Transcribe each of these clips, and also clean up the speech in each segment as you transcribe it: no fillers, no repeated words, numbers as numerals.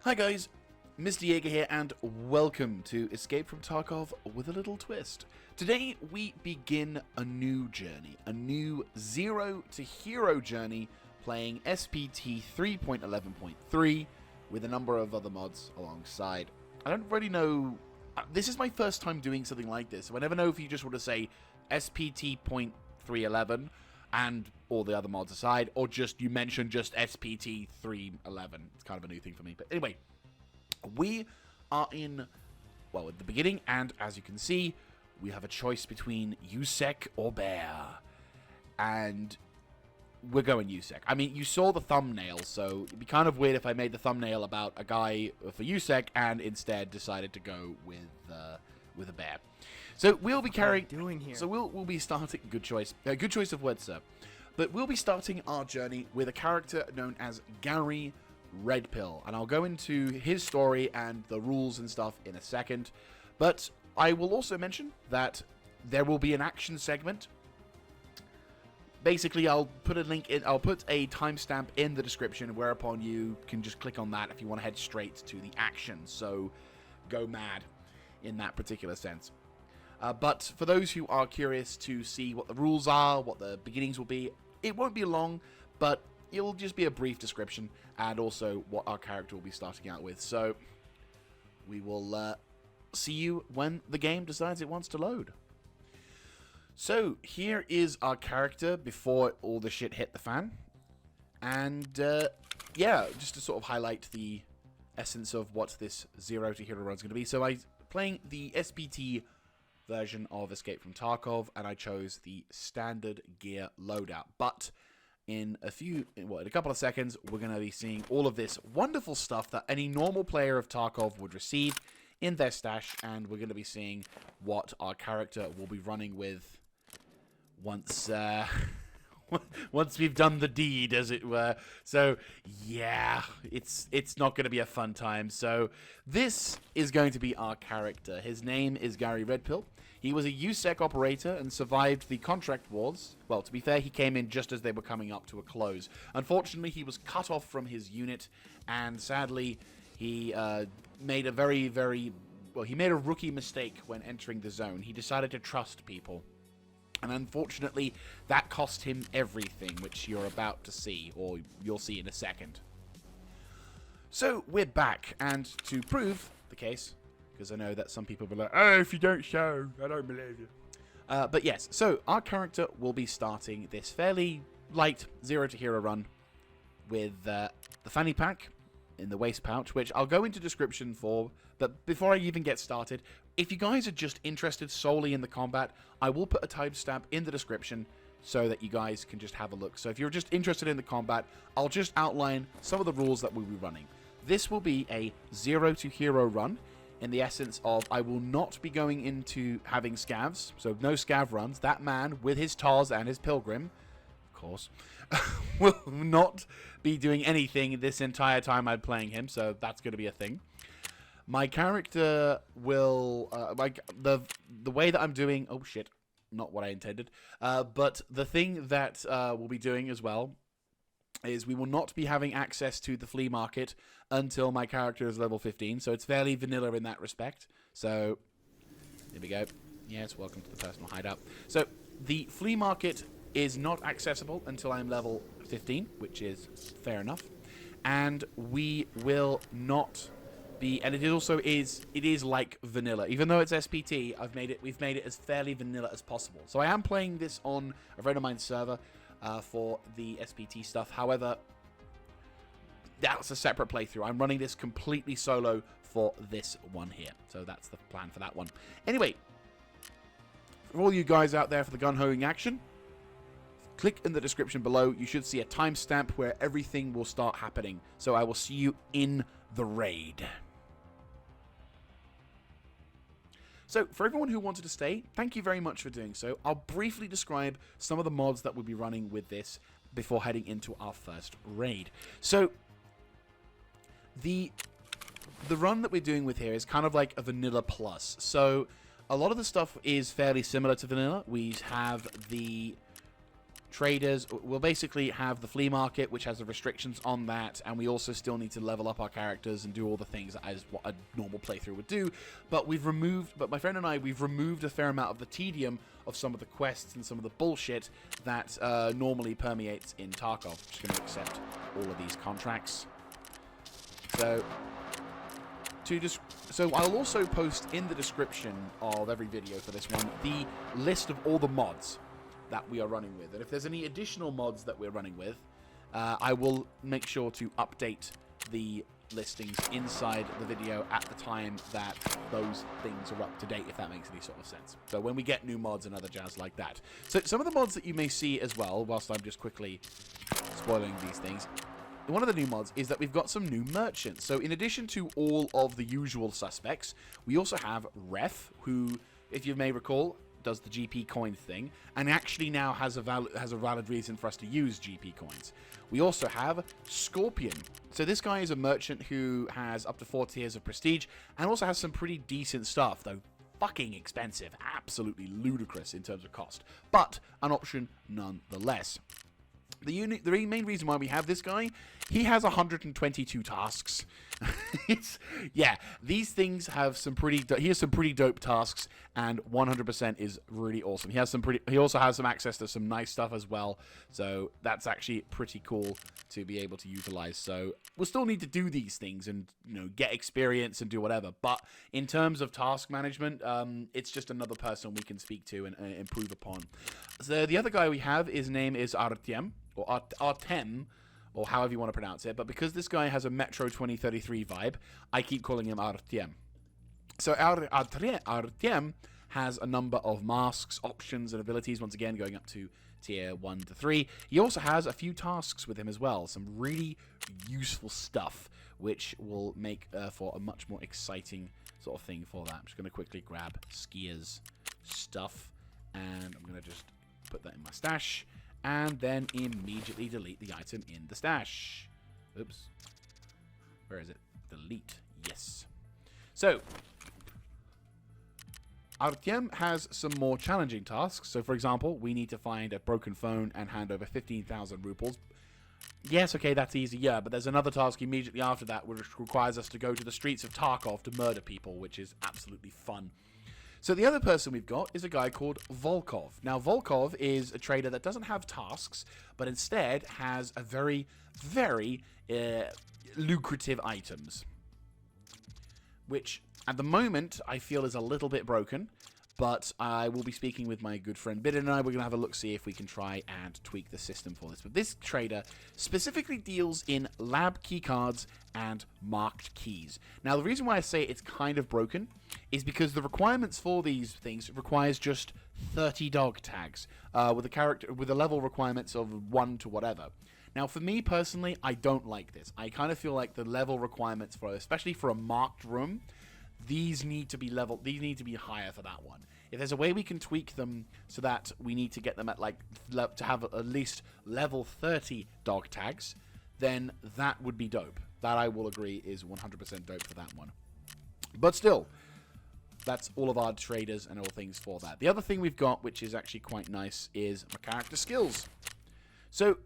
Hi guys, Mr. Jaeger here and welcome to Escape from Tarkov with a little twist. Today we begin a new journey, a new zero to hero journey playing SPT 3.11.3 with a number of other mods alongside. I don't really know, this is my first time doing something like this, so I never know if you just want to say SPT.311 and all the other mods aside, or just you mention just SPT 311. It's kind of a new thing for me. But anyway, we are in, well, at the beginning, and as you can see, we have a choice between USEC or Bear. And we're going USEC. I mean, you saw the thumbnail, so it'd be kind of weird if I made the thumbnail about a guy for USEC and instead decided to go with a bear. So we'll be carrying. What are you doing here? So we'll be starting. Good choice. Good choice of words, sir. But we'll be starting our journey with a character known as Gary Redpill, and I'll go into his story and the rules and stuff in a second. But I will also mention that there will be an action segment. Basically, I'll put a link in. I'll put a timestamp in the description, whereupon you can just click on that if you want to head straight to the action. So go mad in that particular sense. But for those who are curious to see what the rules are, what the beginnings will be, it won't be long, but it'll just be a brief description and also what our character will be starting out with. So we will see you when the game decides it wants to load. So here is our character before all the shit hit the fan. And yeah, just to sort of highlight the essence of what this zero to hero run is going to be. So I'm playing the SPT version of Escape from Tarkov, and I chose the standard gear loadout. But in a couple of seconds, we're going to be seeing all of this wonderful stuff that any normal player of Tarkov would receive in their stash, and we're going to be seeing what our character will be running with once once we've done the deed, as it were. So yeah, it's not going to be a fun time. So this is going to be our character. His name is Gary Redpill. He was a USEC operator and survived the contract wars. Well, to be fair, he came in just as they were coming up to a close. Unfortunately, he was cut off from his unit, and sadly, he made a he made a rookie mistake when entering the zone. He decided to trust people. And unfortunately, that cost him everything, which you're about to see, or you'll see in a second. So, we're back, and to prove the case, because I know that some people will be like, oh, if you don't show, I don't believe you. But yes, so our character will be starting this fairly light zero to hero run with the fanny pack in the waist pouch, which I'll go into description for. But before I even get started, if you guys are just interested solely in the combat, I will put a timestamp in the description so that you guys can just have a look. So if you're just interested in the combat, I'll just outline some of the rules that we'll be running. This will be a zero to hero run in the essence of I will not be going into having scavs, so no scav runs. That man with his Tars and his Pilgrim, of course, will not be doing anything this entire time I'm playing him, so that's going to be a thing. My character will, the way that I'm doing, oh shit, not what I intended, but the thing that we'll be doing as well is we will not be having access to the flea market until my character is level 15, so it's fairly vanilla in that respect. So, here we go. Yes, welcome to the personal hideout. So, the flea market is not accessible until I'm level 15, which is fair enough. And we will not be, and it is like vanilla. Even though it's SPT, we've made it as fairly vanilla as possible. So I am playing this on a friend of mine's server for the SPT stuff. However, that's a separate playthrough. I'm running this completely solo for this one here. So that's the plan for that one. Anyway, for all you guys out there for the gun-hoeing action, click in the description below. You should see a timestamp where everything will start happening. So I will see you in the raid. So, for everyone who wanted to stay, thank you very much for doing so. I'll briefly describe some of the mods that we'll be running with this before heading into our first raid. So, the run that we're doing with here is kind of like a vanilla plus. So, a lot of the stuff is fairly similar to vanilla. We have the traders. We'll basically have the flea market, which has the restrictions on that, and we also still need to level up our characters and do all the things as what a normal playthrough would do. But my friend and I, we've removed a fair amount of the tedium of some of the quests and some of the bullshit that normally permeates in Tarkov. I'm just going to accept all of these contracts. So I'll also post in the description of every video for this one the list of all the mods that we are running with. And if there's any additional mods that we're running with, I will make sure to update the listings inside the video at the time that those things are up to date, if that makes any sort of sense. So when we get new mods and other jazz like that. So some of the mods that you may see as well, whilst I'm just quickly spoiling these things, one of the new mods is that we've got some new merchants. So in addition to all of the usual suspects, we also have Ref, who, if you may recall, does the GP coin thing, and actually now has a valid reason for us to use GP coins. We also have Scorpion. So this guy is a merchant who has up to 4 tiers of prestige, and also has some pretty decent stuff, though fucking expensive, absolutely ludicrous in terms of cost, but an option nonetheless. The main reason why we have this guy, he has 122 tasks. Yeah, these things have some he has some pretty dope tasks, and 100% is really awesome. He also has some access to some nice stuff as well, so that's actually pretty cool to be able to utilize. So we'll still need to do these things and, you know, get experience and do whatever. But in terms of task management, it's just another person we can speak to and improve upon. So the other guy we have, his name is Artem, or Artem, or however you want to pronounce it, but because this guy has a Metro 2033 vibe, I keep calling him Artem. So Artem has a number of masks, options, and abilities, once again going up to tier 1 to 3. He also has a few tasks with him as well, some really useful stuff, which will make for a much more exciting sort of thing for that. I'm just going to quickly grab Skier's stuff, and I'm going to just put that in my stash, and then immediately delete the item in the stash. Oops. Where is it? Delete. Yes. So, Artem has some more challenging tasks. So, for example, we need to find a broken phone and hand over 15,000 rubles. Yes, okay, that's easy, yeah, but there's another task immediately after that which requires us to go to the streets of Tarkov to murder people, which is absolutely fun. So the other person we've got is a guy called Volkov. Now, Volkov is a trader that doesn't have tasks, but instead has a very, very lucrative items, which at the moment I feel is a little bit broken, but I will be speaking with my good friend Bidden and I. We're going to have a look, see if we can try and tweak the system for this. But this trader specifically deals in lab keycards and marked keys. Now, the reason why I say it's kind of broken is because the requirements for these things requires just 30 dog tags with the level requirements of 1 to whatever. Now, for me personally, I don't like this. I kind of feel like the level requirements for, especially for a marked room, these need to be higher for that one. If there's a way we can tweak them so that we need to get them at to have at least level 30 dog tags, then that would be dope. That I will agree is 100% dope for that one. But still, that's all of our traders and all things for that. The other thing we've got, which is actually quite nice, is our character skills. So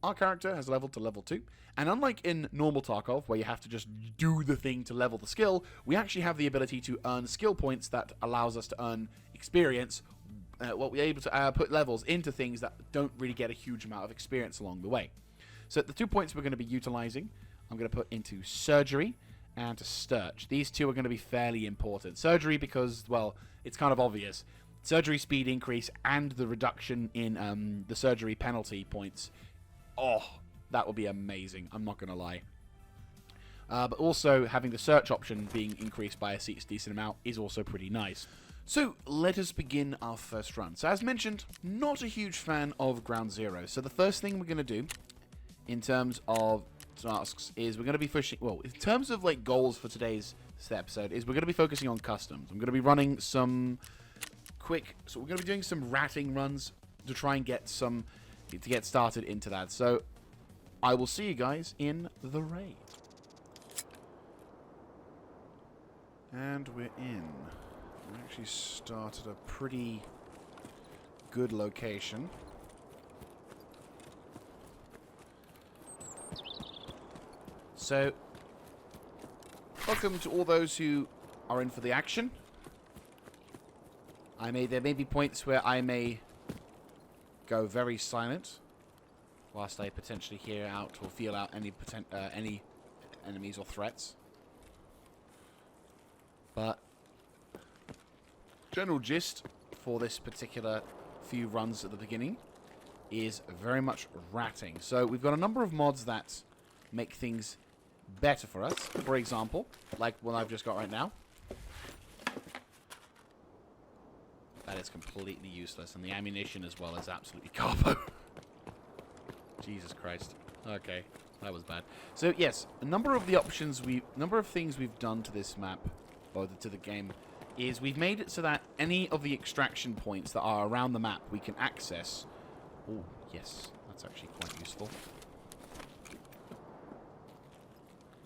our character has leveled to level 2, and unlike in normal Tarkov, where you have to just do the thing to level the skill, we actually have the ability to earn skill points that allows us to earn experience. We're able to put levels into things that don't really get a huge amount of experience along the way. So the 2 points we're going to be utilizing, I'm going to put into Surgery and to Sturch. These two are going to be fairly important. Surgery because, well, it's kind of obvious. Surgery speed increase and the reduction in the surgery penalty points. Oh, that would be amazing. I'm not going to lie. But also, having the search option being increased by a decent amount is also pretty nice. So, let us begin our first run. So, as mentioned, not a huge fan of Ground Zero. So, the first thing we're going to do, in terms of tasks, is we're going to be pushing... Well, in terms of, like, goals for today's episode, is we're going to be focusing on customs. I'm going to be running some quick... So, we're going to be doing some ratting runs to try and get some... to get started into that. So, I will see you guys in the raid. And we're in. We actually started a pretty good location. So, welcome to all those who are in for the action. There may be points where I may go very silent, whilst I potentially hear out or feel out any enemies or threats. But general gist for this particular few runs at the beginning is very much ratting. So we've got a number of mods that make things better for us. For example, like what I've just got right now. That is completely useless, and the ammunition as well is absolutely carbo. Jesus Christ. Okay, that was bad. So yes, a number of things we've done to this map, or to the game, is we've made it so that any of the extraction points that are around the map we can access. Oh, yes, that's actually quite useful.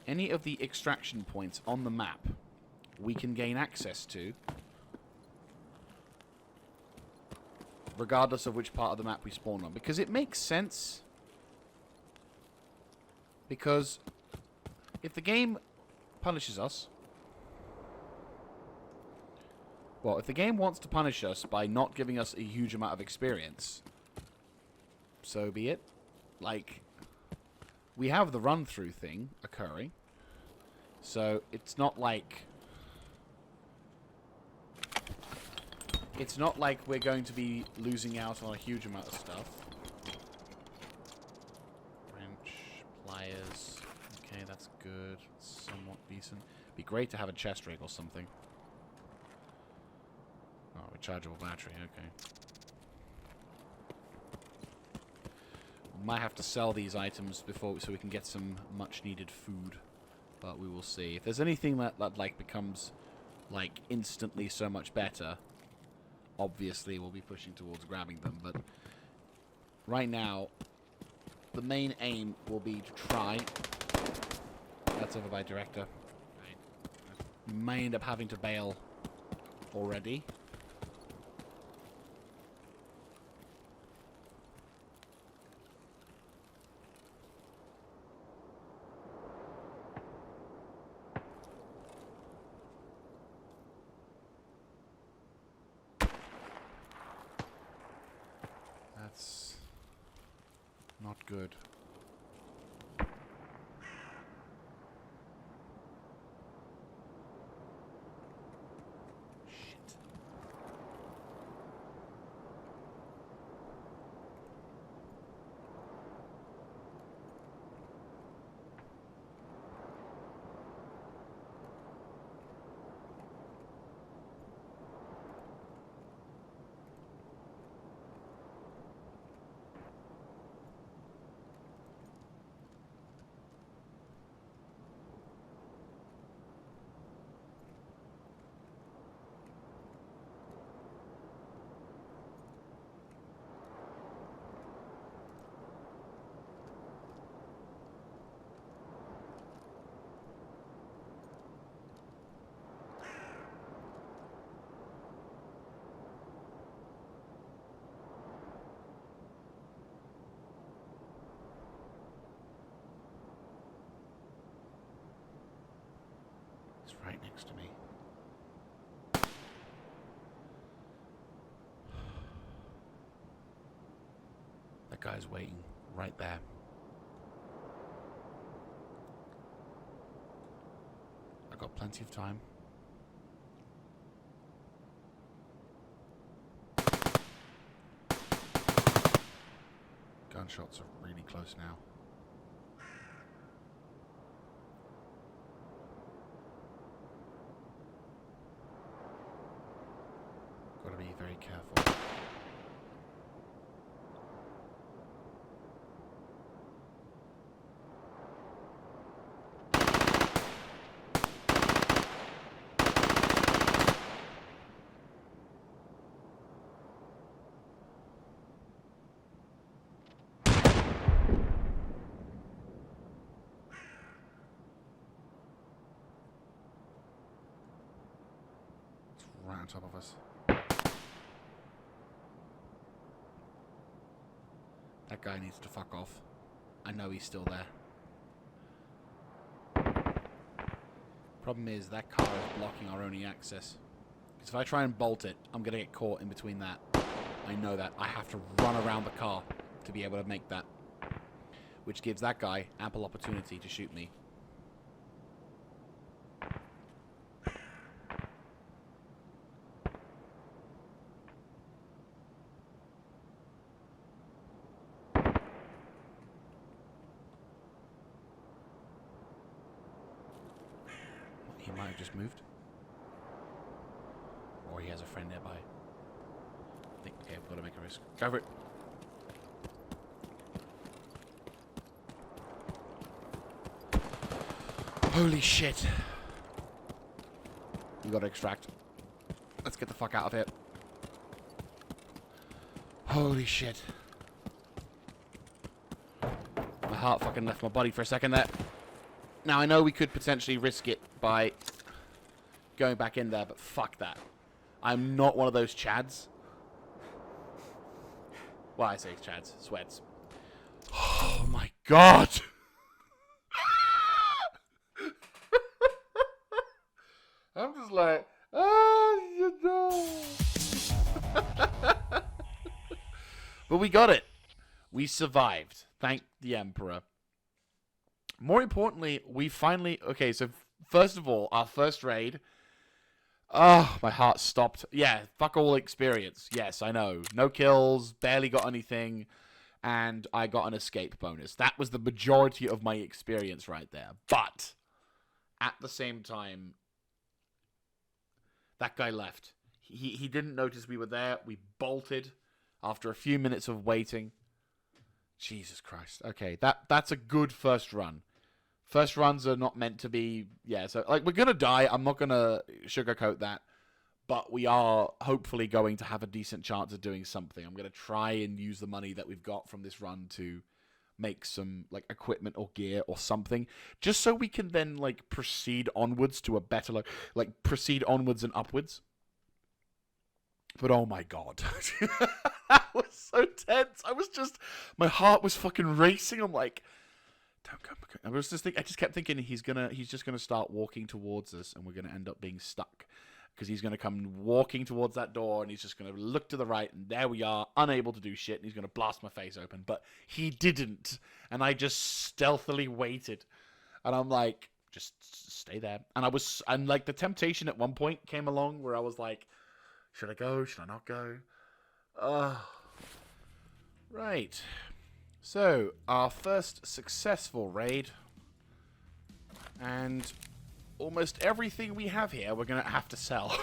Any of the extraction points on the map we can gain access to, regardless of which part of the map we spawn on. Because it makes sense. Because if the game punishes us, well, if the game wants to punish us by not giving us a huge amount of experience, so be it. Like, we have the run-through thing occurring, so it's not like we're going to be losing out on a huge amount of stuff. Wrench, pliers. Okay, that's good. Somewhat decent. Be great to have a chest rig or something. Oh, rechargeable battery. Okay. Might have to sell these items before so we can get some much needed food, but we will see. If there's anything that like becomes like instantly so much better, obviously we'll be pushing towards grabbing them. But right now, the main aim will be to try. That's over by director. I may end up having to bail already. That's not good. Shit. Right next to me. That guy's waiting right there. I've got plenty of time. Gunshots are really close now. Gotta be very careful. It's right on top of us. That guy needs to fuck off. I know he's still there. Problem is, that car is blocking our only access. Because if I try and bolt it, I'm going to get caught in between that. I know that. I have to run around the car to be able to make that. Which gives that guy ample opportunity to shoot me. He might have just moved. Or he has a friend nearby. I think, okay, I've got to make a risk. Go for it. Holy shit. You gotta extract. Let's get the fuck out of here. Holy shit. My heart fucking left my body for a second there. Now, I know we could potentially risk it by going back in there, but fuck that. I'm not one of those chads. Well, I say chads. Sweats. Oh my god! I'm just like, you know. But we got it. We survived. Thank the Emperor. More importantly, we finally... Okay, so first of all, our first raid... Oh, my heart stopped. Yeah, fuck all experience. Yes, I know. No kills, barely got anything, and I got an escape bonus. That was the majority of my experience right there. But, at the same time, that guy left. He didn't notice we were there. We bolted after a few minutes of waiting. Jesus Christ. Okay, that's a good first run. First runs are not meant to be... Yeah, so, like, we're going to die. I'm not going to sugarcoat that. But we are hopefully going to have a decent chance of doing something. I'm going to try and use the money that we've got from this run to make some, like, equipment or gear or something. Just so we can then, like, proceed onwards to a better... Like, proceed onwards and upwards. But, oh, my God. That was so tense. I was just... My heart was fucking racing. I'm like... Don't come. I was just I just kept thinking he's just gonna start walking towards us, and we're gonna end up being stuck because he's gonna come walking towards that door, and he's just gonna look to the right, and there we are, unable to do shit, and he's gonna blast my face open. But he didn't, and I just stealthily waited, and I'm like, just stay there. And like the temptation at one point came along where I was like, should I go? Should I not go? Right. So, our first successful raid, and almost everything we have here we're going to have to sell.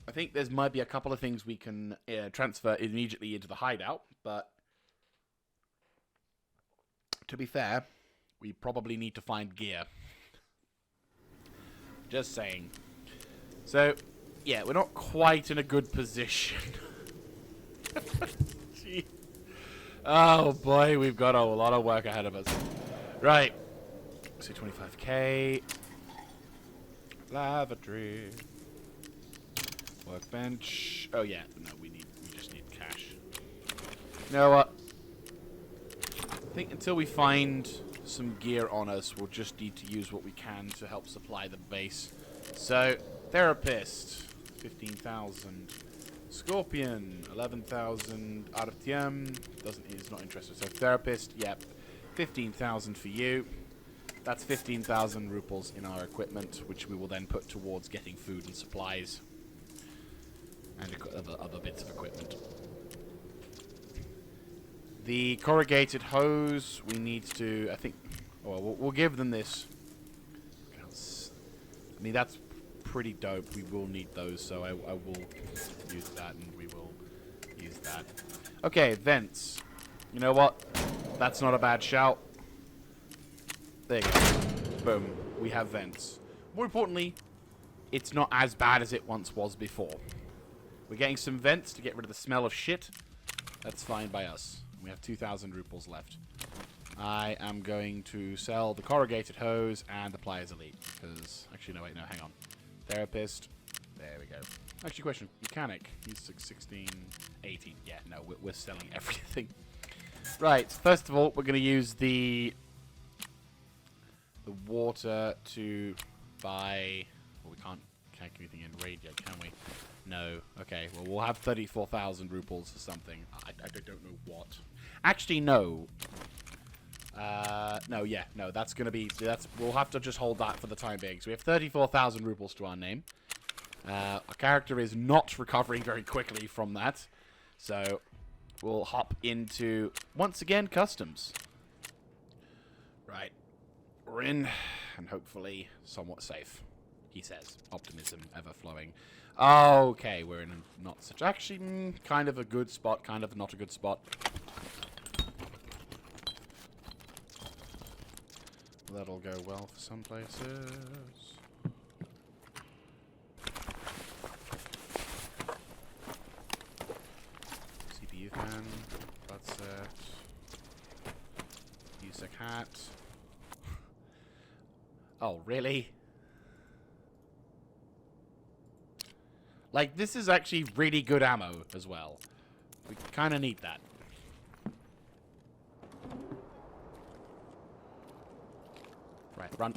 I think there might be a couple of things we can transfer immediately into the hideout, but to be fair, we probably need to find gear. Just saying. So, yeah, we're not quite in a good position. Gee. Oh boy, we've got a lot of work ahead of us. Right. So 25k. Lavatory. Workbench. Oh yeah, no, we just need cash. You know what? I think until we find some gear on us, we'll just need to use what we can to help supply the base. So, therapist, 15,000. Scorpion, 11,000. Artem, is not interested. So therapist, yep, 15,000 for you. That's 15,000 rubles in our equipment, which we will then put towards getting food and supplies and other bits of equipment. The corrugated hose, we need to, I think, well, we'll give them this. I mean, that's pretty dope. We will need those, so I will use that, and we will use that. Okay, vents. You know what? That's not a bad shout. There you go. Boom. We have vents. More importantly, it's not as bad as it once was before. We're getting some vents to get rid of the smell of shit. That's fine by us. We have 2,000 rubles left. I am going to sell the corrugated hose and the pliers elite, because... Actually, no, wait, no, hang on. Therapist. There we go. Actually, question. Mechanic. He's 16, 18. Yeah, no, we're selling everything. Right, first of all, we're going to use the the water to buy... Well, we can't take anything in raid yet, can we? No. Okay, well, we'll have 34,000 rubles or something. I don't know what. Actually, no. No, yeah, no, that's gonna be... We'll have to just hold that for the time being. So we have 34,000 rubles to our name. Our character is not recovering very quickly from that. So we'll hop into, once again, customs. Right. We're in, and hopefully somewhat safe, he says. Optimism ever flowing. Okay, we're in a not such... Actually, kind of a good spot, kind of not a good spot. That'll go well for some places. CPU fan, that's it. Use a cat. Oh, really? Like, this is actually really good ammo as well. We kind of need that. Right, run.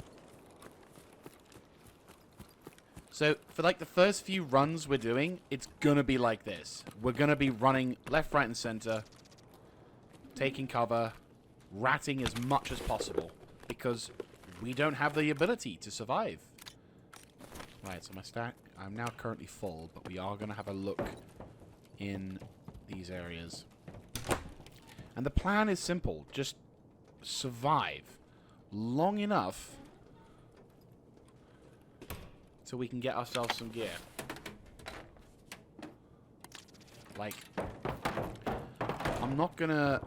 So, for like the first few runs we're doing, it's gonna be like this. We're gonna be running left, right, and center, taking cover, ratting as much as possible, because we don't have the ability to survive. Right, so my stack, I'm now currently full, but we are gonna have a look in these areas. And the plan is simple, just survive long enough so we can get ourselves some gear. Like, I'm not gonna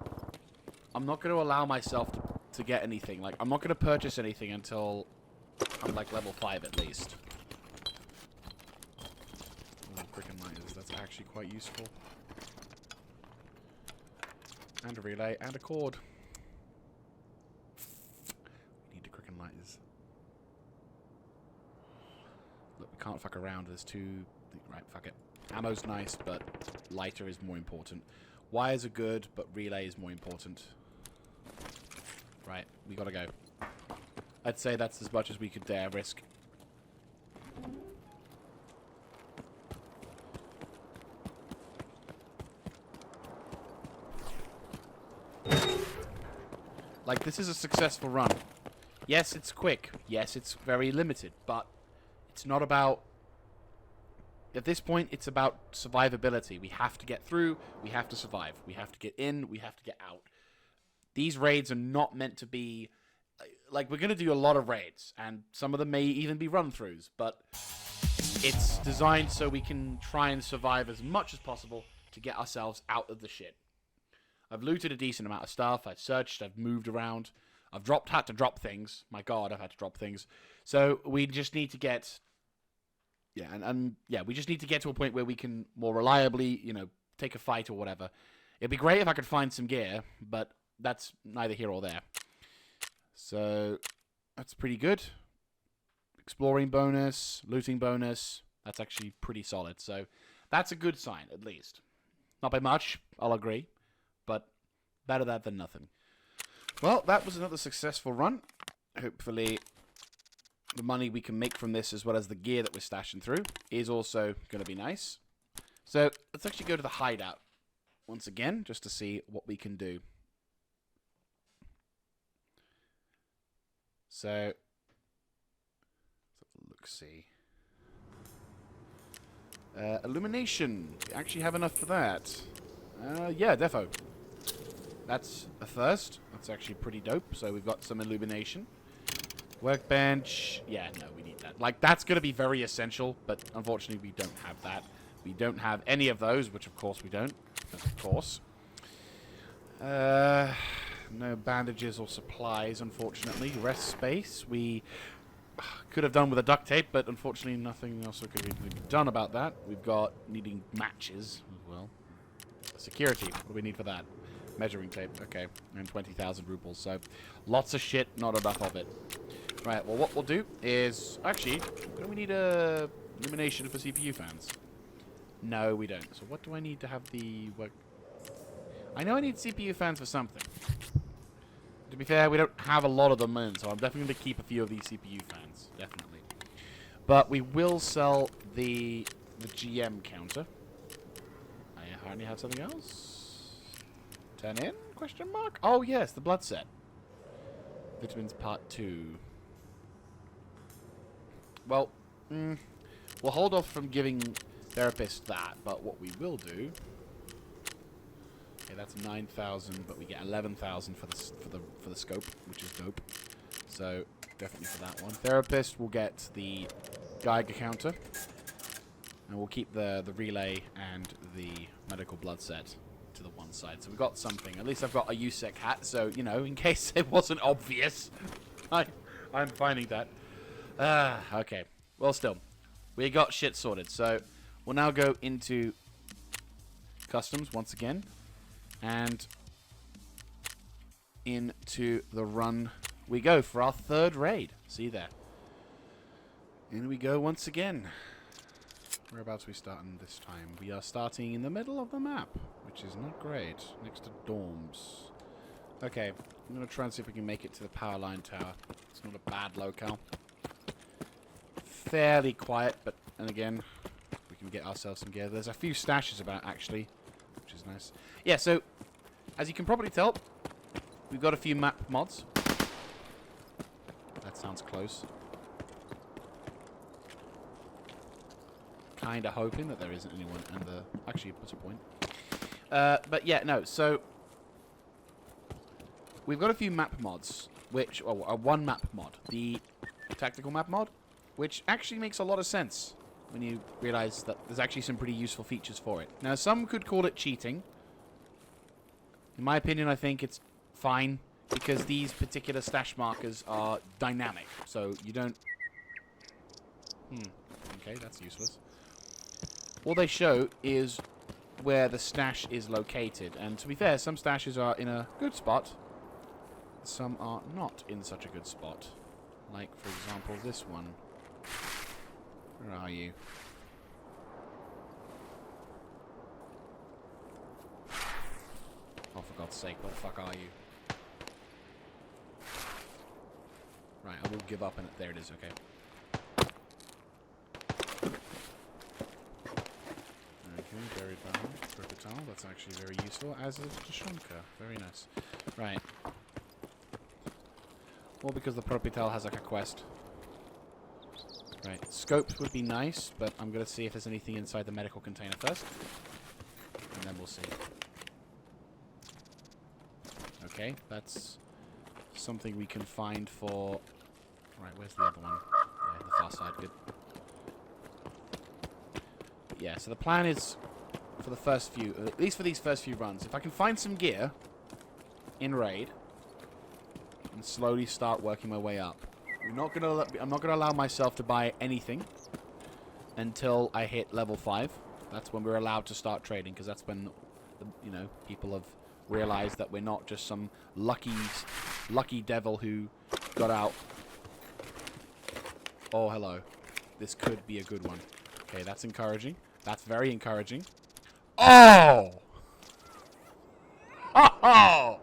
allow myself to get anything. Like, I'm not gonna purchase anything until I'm like level 5 at least. Oh, frickin' lighters, that's actually quite useful. And a relay and a cord. Lighters. Look, we can't fuck around. There's two... Right, fuck it. Ammo's nice, but lighter is more important. Wires are good, but relay is more important. Right, we gotta go. I'd say that's as much as we could dare risk. Like, this is a successful run. Yes, it's quick. Yes, it's very limited, but it's not about... At this point, it's about survivability. We have to get through. We have to survive. We have to get in. We have to get out. These raids are not meant to be... Like, we're going to do a lot of raids, and some of them may even be run-throughs, but it's designed so we can try and survive as much as possible to get ourselves out of the shit. I've looted a decent amount of stuff. I've searched. I've moved around. I've had to drop things. My God, I've had to drop things. So we just need to get, we just need to get to a point where we can more reliably, take a fight or whatever. It'd be great if I could find some gear, but that's neither here or there. So that's pretty good. Exploring bonus, looting bonus. That's actually pretty solid. So that's a good sign, at least. Not by much, I'll agree, but better that than nothing. Well, that was another successful run. Hopefully, the money we can make from this, as well as the gear that we're stashing through, is also going to be nice. So, let's actually go to the hideout once again, just to see what we can do. So, let's see. Illumination. We actually have enough for that. Yeah, defo. That's a first. That's actually pretty dope. So we've got some illumination. Workbench. Yeah, no, we need that. Like, that's going to be very essential, but unfortunately we don't have that. We don't have any of those, which of course we don't. Of course. No bandages or supplies, unfortunately. Rest space. We could have done with a duct tape, but unfortunately nothing else could be done about that. We've got needing matches as well. Security. What do we need for that? Measuring tape, okay, and 20,000 rubles, so lots of shit, not enough of it. Right, well, what we'll do is... Actually, don't we need a illumination for CPU fans? No, we don't. So what do I need to have the work... I know I need CPU fans for something. to be fair, we don't have a lot of them in, so I'm definitely going to keep a few of these CPU fans. Definitely. But we will sell the GM counter. I hardly have something else. Turn in? Question mark? Oh, yes, the blood set. Vitamins part 2. Well, we'll hold off from giving therapist that, but what we will do... Okay, that's 9,000, but we get 11,000 for the scope, which is dope. So definitely for that one. Therapist will get the Jaeger counter, and we'll keep the relay and the medical blood set to the one side. So we've got something. At least I've got a USEC hat, so you know, in case it wasn't obvious, I'm finding that. Okay. Well, still, we got shit sorted. So we'll now go into customs once again. And into the run we go for our third raid. See there. In we go once again. Whereabouts are we starting this time? We are starting in the middle of the map, which is not great. Next to dorms. Okay, I'm going to try and see if we can make it to the power line tower. It's not a bad locale. Fairly quiet, but and again, we can get ourselves some gear. There's a few stashes about, actually, which is nice. Yeah, so, as you can probably tell, we've got a few map mods. That sounds close. Kinda hoping that there isn't anyone in the... Actually, what's the point? But yeah, no, so... We've got a few map mods, which... Well, one map mod. The tactical map mod, which actually makes a lot of sense when you realize that there's actually some pretty useful features for it. Now, some could call it cheating. In my opinion, I think it's fine, because these particular stash markers are dynamic, so you don't... Okay, that's useless. All they show is where the stash is located, and to be fair, some stashes are in a good spot, some are not in such a good spot. Like, for example, this one. Where are you? Oh, for God's sake, where the fuck are you? Right, I will give up and there it is, okay. Okay, buried barrel, crocodile, that's actually very useful, as is the shunker. Very nice. Right. All because the Propital has like a quest. Right, scopes would be nice, but I'm going to see if there's anything inside the medical container first. And then we'll see. Okay, that's something we can find for... Right, where's the other one? Yeah, the far side, good. But yeah, so the plan is for the first few, at least for these first few runs, if I can find some gear in raid and slowly start working my way up. I'm not gonna allow myself to buy anything until I hit level 5. That's when we're allowed to start trading, because that's when you know, people have realized that we're not just some lucky devil who got out. Oh, hello. This could be a good one. Okay, that's encouraging. That's very encouraging. Oh! Oh!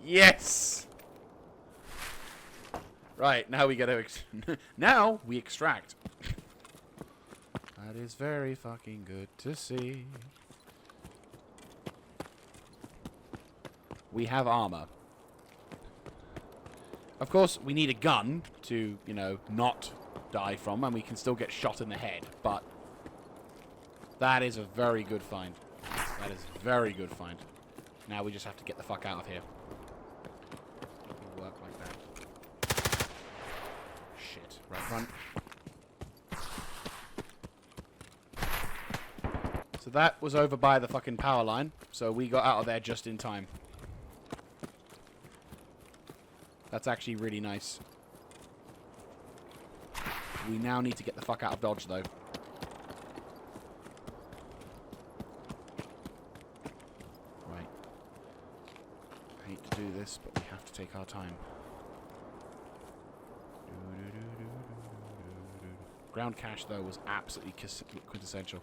Yes! Right, now we gotta... now we extract. That is very fucking good to see. We have armor. Of course, we need a gun to, you know, not die from, and we can still get shot in the head, but that is a very good find. That is a very good find. Now we just have to get the fuck out of here. It'll work like that. Shit. Right, run. So that was over by the fucking power line, so we got out of there just in time. That's actually really nice. We now need to get the fuck out of Dodge, though. Right. I hate to do this, but we have to take our time. Ground cache, though, was absolutely quintessential.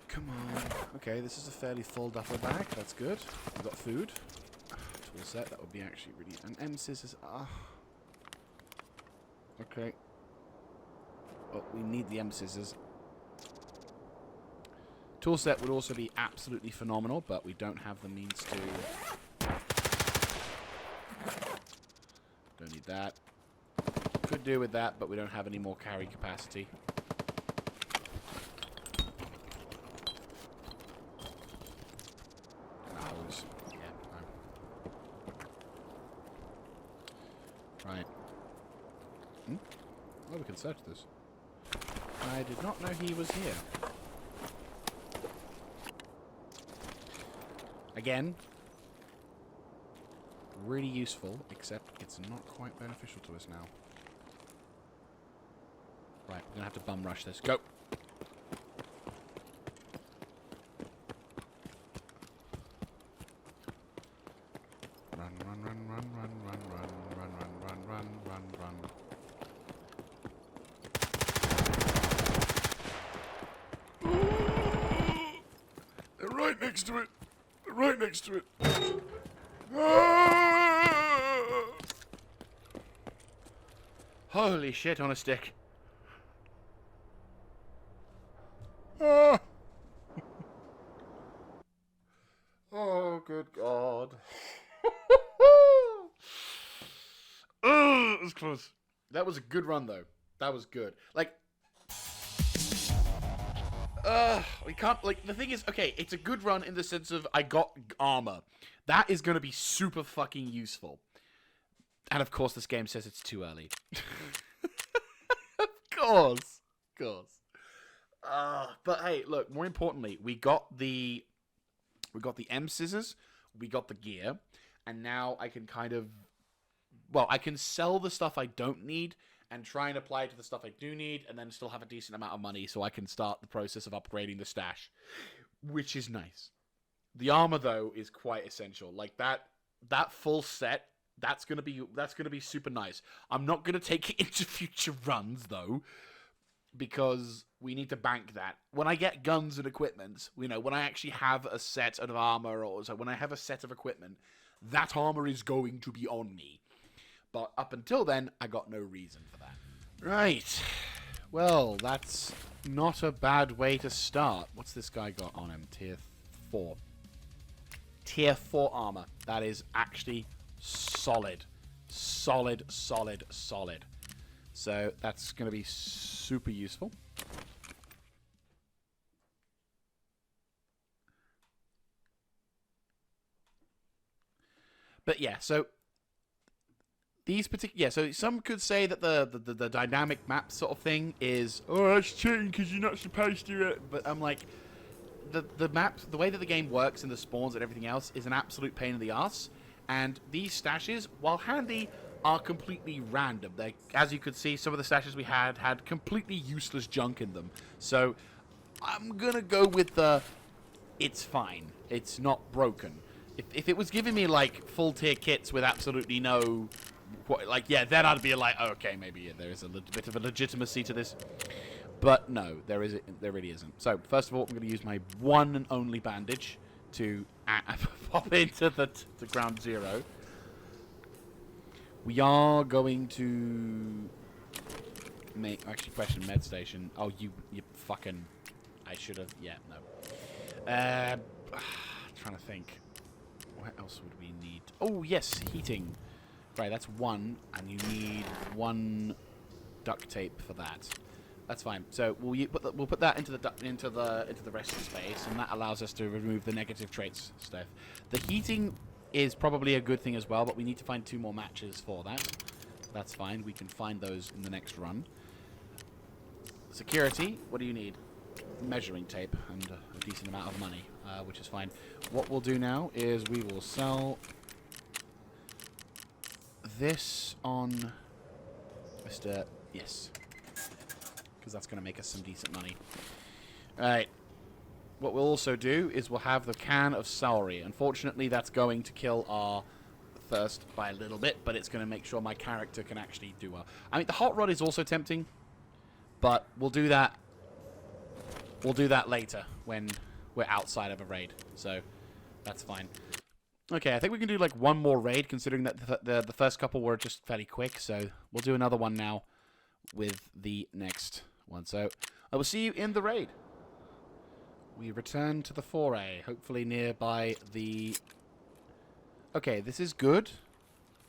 Come on. Okay, this is a fairly full duffel bag. That's good. We've got food. Tool set. That would be actually really... And M scissors. Okay. Oh, we need the M scissors. Tool set would also be absolutely phenomenal, but we don't have the means to... Don't need that. Could do with that, but we don't have any more carry capacity. Hose. Yeah, no. Right. Oh, we can search this. I did not know he was here. Again, really useful, except it's not quite beneficial to us now. Right, we're going to have to bum rush this. Go! Run, run, run, run, run, run, run, run, run, run, run, run, run. They're right next to it! They're right next to it! Holy shit on a stick. Oh, good God. Oh, it was close. That was a good run, though. That was good. Like, we can't, like, the thing is, okay, it's a good run in the sense of I got armor. That is going to be super fucking useful. And, of course, this game says it's too early. Of course. Of course. But, hey, look, more importantly, we got the M scissors, we got the gear, and now I can kind of, well, I can sell the stuff I don't need and try and apply it to the stuff I do need, and then still have a decent amount of money so I can start the process of upgrading the stash, which is nice. The armor, though, is quite essential. Like, that full set, that's gonna be super nice. I'm not gonna take it into future runs, though, because we need to bank that. When I get guns and equipment, you know, when I actually have a set of armor, or so when I have a set of equipment, that armor is going to be on me. But up until then, I got no reason for that. Right. Well, that's not a bad way to start. What's this guy got on him? Tier 4. Tier 4 armor. That is actually solid. Solid, solid, solid. So that's going to be super useful. But yeah, so these particular, yeah, so some could say that the dynamic map sort of thing is, oh, that's cheating because you're not supposed to do it. But I'm like, the map, the way that the game works and the spawns and everything else is an absolute pain in the ass. And these stashes, while handy, are completely random. They, as you could see, some of the stashes we had completely useless junk in them. So I'm gonna go with the, it's fine. It's not broken. If it was giving me like full tier kits with absolutely no, like, yeah, then I'd be like, oh, okay, maybe yeah, there is a little bit of a legitimacy to this. But no, there really isn't. So first of all, I'm going to use my one and only bandage to pop into the ground zero. We are going to make, actually, question med station. Oh, you fucking, I should have, yeah, no. Trying to think. What else would we need? Oh, yes, heating. Right, that's one, and you need one duct tape for that. That's fine. So we'll put that into the resting space, and that allows us to remove the negative traits stuff. The heating is probably a good thing as well, but we need to find 2 more matches for that. That's fine. We can find those in the next run. Security. What do you need? Measuring tape and a decent amount of money, which is fine. What we'll do now is we will sell this on Mr. Yes, because that's going to make us some decent money. Alright. What we'll also do is we'll have the can of celery. Unfortunately, that's going to kill our thirst by a little bit, but it's going to make sure my character can actually do well. I mean, the hot rod is also tempting, but we'll do that. We'll do that later when we're outside of a raid. So that's fine. Okay, I think we can do like one more raid, considering that the first couple were just fairly quick. So we'll do another one now with the next one. So I will see you in the raid. We return to the foray, hopefully nearby the... Okay, this is good.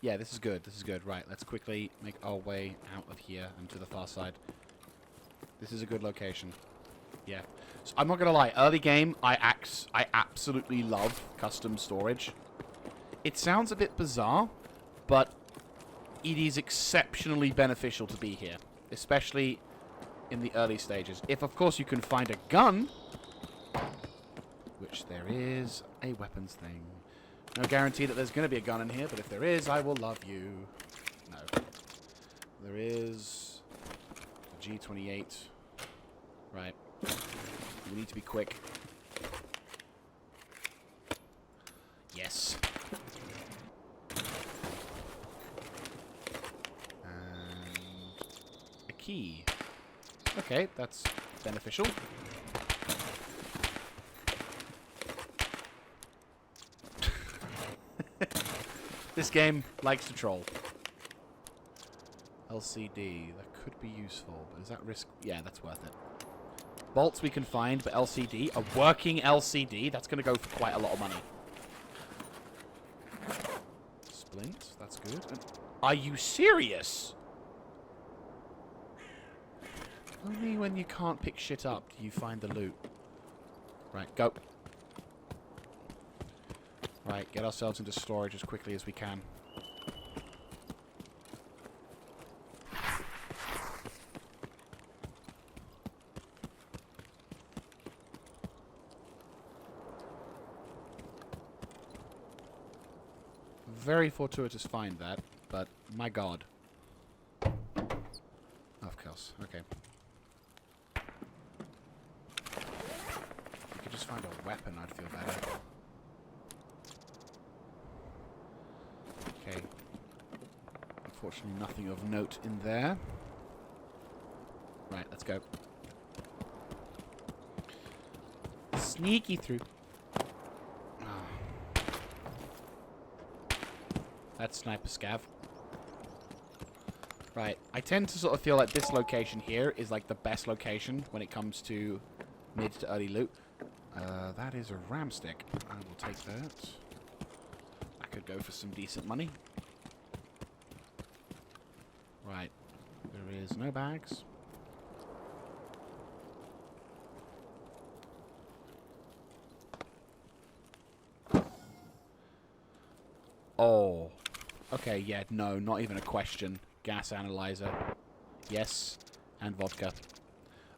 Yeah, this is good. This is good. Right, let's quickly make our way out of here and to the far side. This is a good location. Yeah. So I'm not going to lie. Early game, I absolutely love custom storage. It sounds a bit bizarre, but it is exceptionally beneficial to be here. Especially in the early stages. If, of course, you can find a gun... Which there is a weapons thing. No guarantee that there's going to be a gun in here, but if there is, I will love you. No. There is a G28. Right. We need to be quick. Yes. And a key. Okay, that's beneficial. This game likes to troll. LCD. That could be useful, but is that risk? Yeah, that's worth it. Bolts we can find, but LCD, a working LCD, that's going to go for quite a lot of money. Splint, that's good. And are you serious? Only when you can't pick shit up do you find the loot. Right, go. Right, get ourselves into storage as quickly as we can. Very fortuitous find that, but my god. Of course, okay. If you could just find a weapon, I'd feel better. Okay. Unfortunately, nothing of note in there. Right, let's go. Sneaky through. Oh. That's sniper scav. Right, I tend to sort of feel like this location here is like the best location when it comes to mid to early loot. That is a ram stick. I will take that. Could go for some decent money. Right. There is no bags. Oh. Okay, yeah, no, not even a question. Gas analyzer. Yes. And vodka.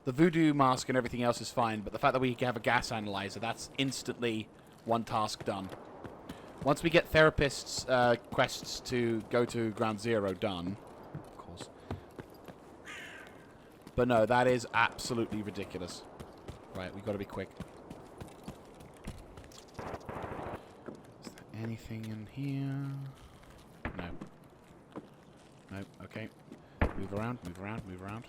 The voodoo mask and everything else is fine, but the fact that we have a gas analyzer, that's instantly one task done. Once we get therapists' quests to go to Ground Zero done, of course. But no, that is absolutely ridiculous. Right, we've got to be quick. Is there anything in here? No. No, okay. Move around, move around, move around.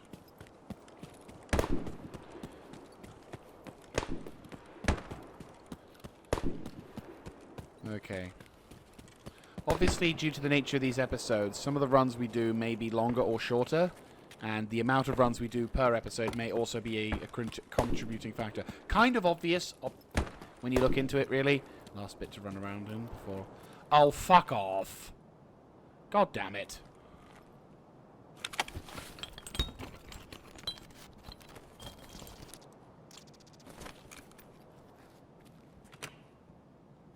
Okay. Obviously, due to the nature of these episodes, some of the runs we do may be longer or shorter, and the amount of runs we do per episode may also be a contributing factor. Kind of obvious when you look into it, really. Last bit to run around in before... Oh, fuck off! God damn it.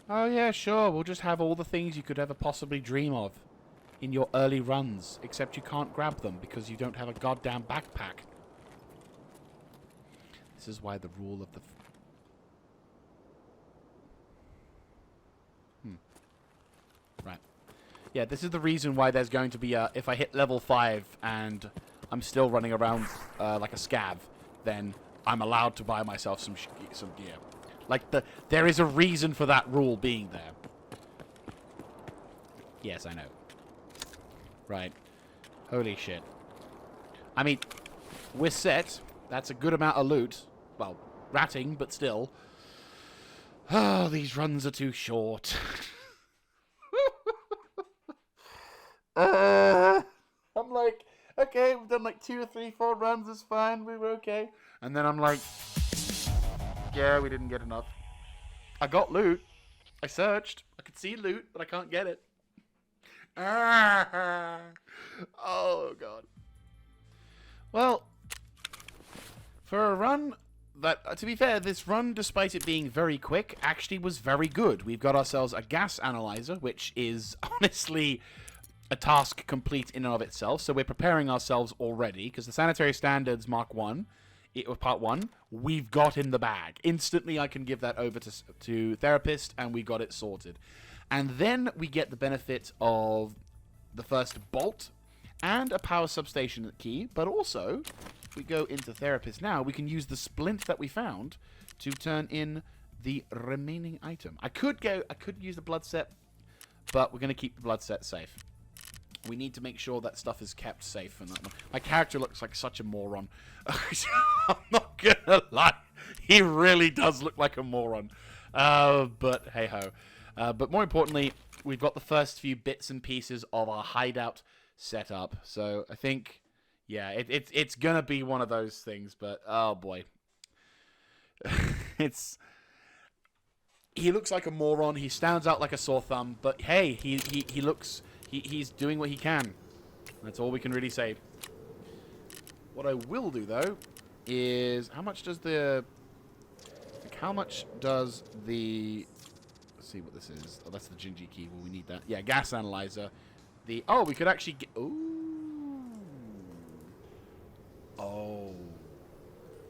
Oh yeah, sure, we'll just have all the things you could ever possibly dream of in your early runs, except you can't grab them because you don't have a goddamn backpack. This is why the rule of the... Right. Yeah, this is the reason why there's going to be a... If I hit level 5 and I'm still running around like a scav, then I'm allowed to buy myself some gear. Like, there is a reason for that rule being there. Yes, I know. Right. Holy shit. I mean, we're set. That's a good amount of loot. Well, ratting, but still. Oh, these runs are too short. I'm like, okay, we've done like 2 or 3, 4 runs, it's fine, we were okay. And then I'm like, yeah, we didn't get enough. I got loot. I searched. I could see loot, but I can't get it. Oh, God. Well, for a run that, to be fair, this run, despite it being very quick, actually was very good. We've got ourselves a gas analyzer, which is honestly a task complete in and of itself. So we're preparing ourselves already, because the Sanitary Standards Mark 1, it was Part 1, we've got in the bag. Instantly, I can give that over to Therapist, and we got it sorted. And then we get the benefit of the first bolt and a power substation key, but also, if we go into Therapist now, we can use the splint that we found to turn in the remaining item. I could use the blood set, but we're going to keep the blood set safe. We need to make sure that stuff is kept safe. And my character looks like such a moron. I'm not gonna lie, he really does look like a moron. But hey ho. But more importantly, we've got the first few bits and pieces of our hideout set up. So I think, yeah, it's gonna be one of those things. But oh boy, he looks like a moron. He stands out like a sore thumb. But hey, he looks. He's doing what he can. That's all we can really say. What I will do, though, is... How much does the... Let's see what this is. Oh, that's the Gingy key. Well, we need that. Yeah, gas analyzer. Oh, we could actually get... Ooh. Oh.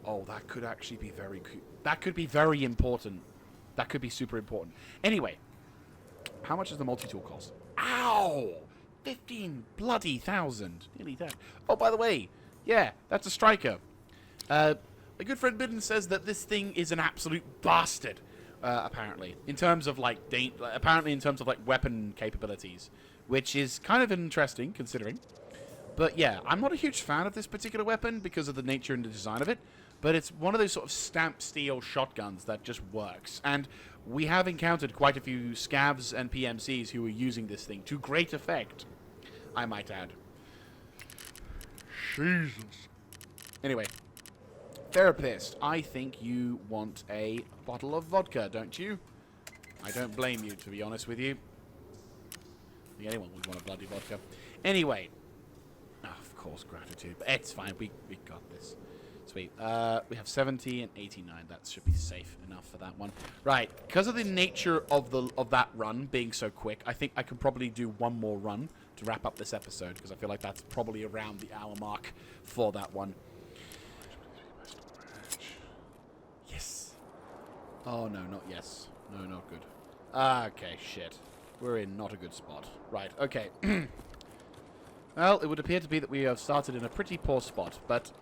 Oh, that could actually be very... That could be very important. That could be super important. Anyway. How much does the multi-tool cost? Ow! 15 bloody thousand. Nearly that. Oh, by the way, yeah, that's a striker. My good friend Bidden says that this thing is an absolute bastard, apparently. In terms of, like, weapon capabilities. Which is kind of interesting, considering. But, yeah, I'm not a huge fan of this particular weapon because of the nature and the design of it. But it's one of those sort of stamp steel shotguns that just works. And we have encountered quite a few scavs and PMCs who are using this thing to great effect, I might add. Jesus. Anyway, Therapist, I think you want a bottle of vodka, don't you? I don't blame you, to be honest with you. I think anyone would want a bloody vodka. Anyway. Oh, of course, gratitude. But it's fine, we got this. Sweet. We have 70 and 89. That should be safe enough for that one. Right. Because of the nature of that run being so quick, I think I can probably do one more run to wrap up this episode, because I feel like that's probably around the hour mark for that one. Yes. Oh, no, not yes. No, not good. Okay, shit. We're in not a good spot. Right, okay. Well, it would appear to be that we have started in a pretty poor spot, but...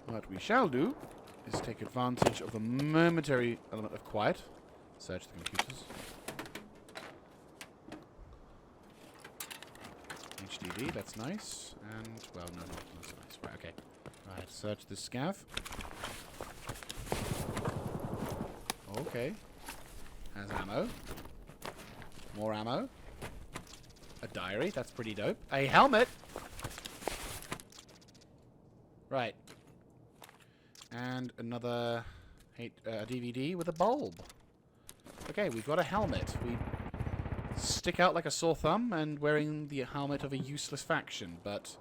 What we shall do is take advantage of the momentary element of quiet. Search the computers. HDD, that's nice. And, well, no, that's nice. Right, okay. Right, search the scav. Okay. Has ammo. More ammo. A diary, that's pretty dope. A helmet! Right. And another DVD with a bulb. Okay, we've got a helmet. We stick out like a sore thumb and wearing the helmet of a useless faction, but...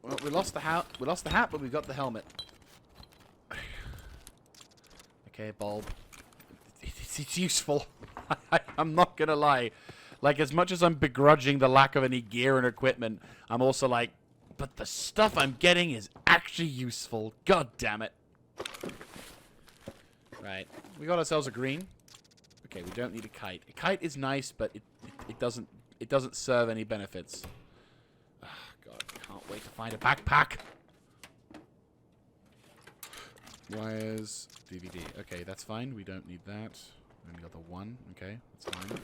Well, we lost the hat, but we got the helmet. Okay, bulb. It's useful. I'm not gonna lie. Like, as much as I'm begrudging the lack of any gear and equipment, I'm also like, but the stuff I'm getting is actually useful. God damn it. Right. We got ourselves a green. Okay, we don't need a kite. A kite is nice, but it doesn't serve any benefits. Oh, God, can't wait to find a backpack. Wires, DVD. Okay, that's fine. We don't need that. We only got the one. Okay, that's fine.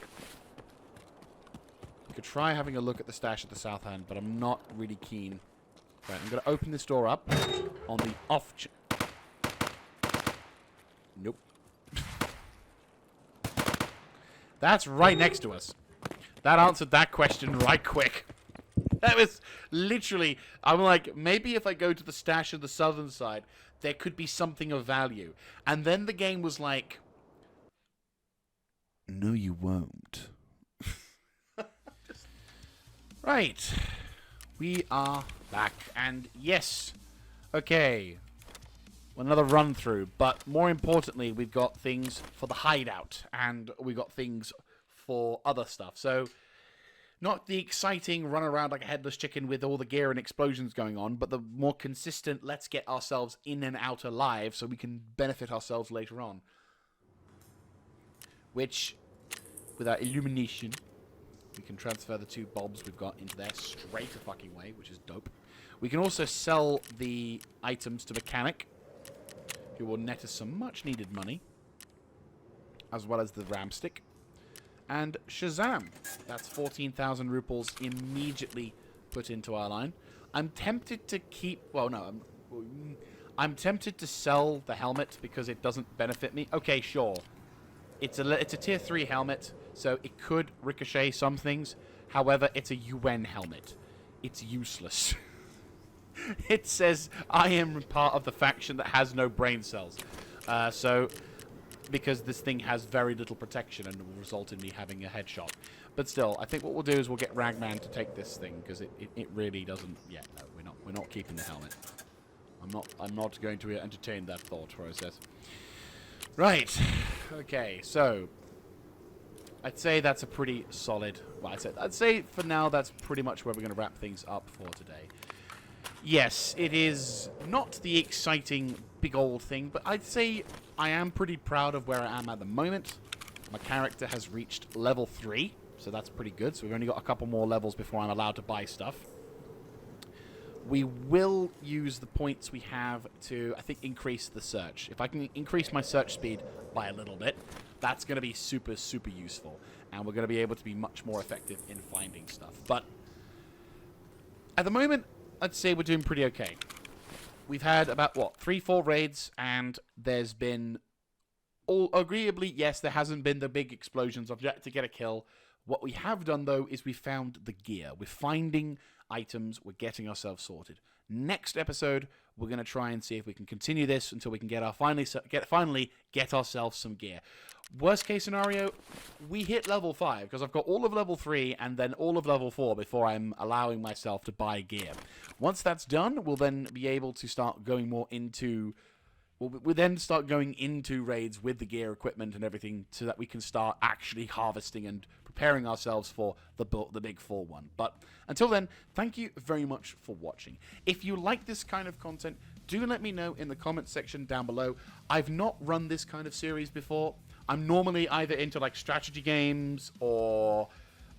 We could try having a look at the stash at the south end, but I'm not really keen. Right, I'm going to open this door up on the off... Nope. That's right next to us. That answered that question right quick. That was literally... I'm like, maybe if I go to the stash on the southern side, there could be something of value. And then the game was like... No, you won't. Right. We are back. And yes. Okay. Another run through. But more importantly, we've got things for the hideout. And we got things for other stuff. So, not the exciting run around like a headless chicken with all the gear and explosions going on, but the more consistent, let's get ourselves in and out alive so we can benefit ourselves later on. Which, with our illumination, we can transfer the 2 bulbs we've got into there straight a fucking way, which is dope. We can also sell the items to Mechanic, who will net us some much needed money, as well as the ram stick. And Shazam. That's 14,000 ruples immediately put into our line. I'm tempted to keep... Well, no. I'm tempted to sell the helmet because it doesn't benefit me. Okay, sure. It's a tier 3 helmet, so it could ricochet some things. However, it's a UN helmet. It's useless. It says, I am part of the faction that has no brain cells. Because this thing has very little protection and will result in me having a headshot. But still, I think what we'll do is we'll get Ragman to take this thing, because it really doesn't... Yeah, no, we're not keeping the helmet. I'm not going to entertain that thought process. Right. Okay, so I'd say that's a pretty solid... Well, I'd say for now that's pretty much where we're going to wrap things up for today. Yes, it is not the exciting big old thing, but I'd say I am pretty proud of where I am at the moment. My character has reached level 3, so that's pretty good. So we've only got a couple more levels before I'm allowed to buy stuff. We will use the points we have to, I think, increase the search. If I can increase my search speed by a little bit, that's going to be super, super useful. And we're going to be able to be much more effective in finding stuff. But at the moment, I'd say we're doing pretty okay. We've had about, what, 3-4 raids, and there's been, all agreeably, yes, there hasn't been the big explosions. I've yet to get a kill. What we have done, though, is we found the gear. We're finding items. We're getting ourselves sorted. Next episode, we're going to try and see if we can continue this until we can get our finally get ourselves some gear. Worst case scenario, we hit level 5, because I've got all of level 3 and then all of level 4 before I'm allowing myself to buy gear. Once that's done, we'll then be able to start going more into... We'll then start going into raids with the gear, equipment, and everything so that we can start actually harvesting and preparing ourselves for the big fall one. But until then, thank you very much for watching. If you like this kind of content, do let me know in the comments section down below. I've not run this kind of series before. I'm normally either into like strategy games or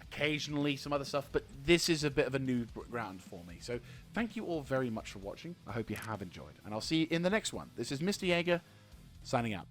occasionally some other stuff, but this is a bit of a new ground for me. So thank you all very much for watching. I hope you have enjoyed, and I'll see you in the next one. This is Mr. Jaeger, signing out.